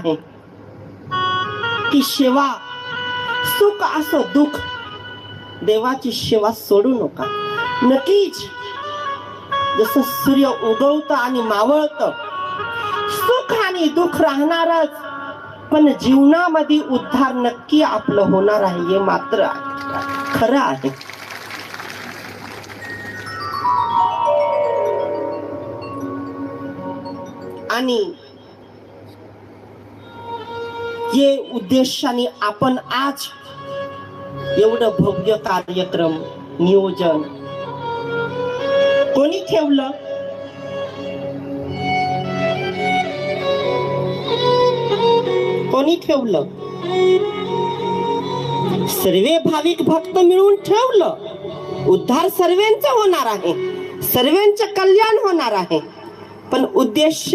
आहे की सेवा सुख असो दुःख देवाची सेवा सोडू नका. नक्कीच जसं सूर्य उगवतं आणि मावळतं सुख आणि दुःख राहणारच, पण जीवनामध्ये उद्धार नक्की आपलं होणार आहे हे मात्र खरं आहे. आणि ये उद्देशाने आपण आज एवढं भव्य कार्यक्रम नियोजन कोणी ठेवलं? कोणी ठेवलं? सर्वे भाविक भक्त मिळून ठेवलं. उद्धार सर्वांचा होणार आहे, सर्वांचं कल्याण होणार आहे, पण उद्देश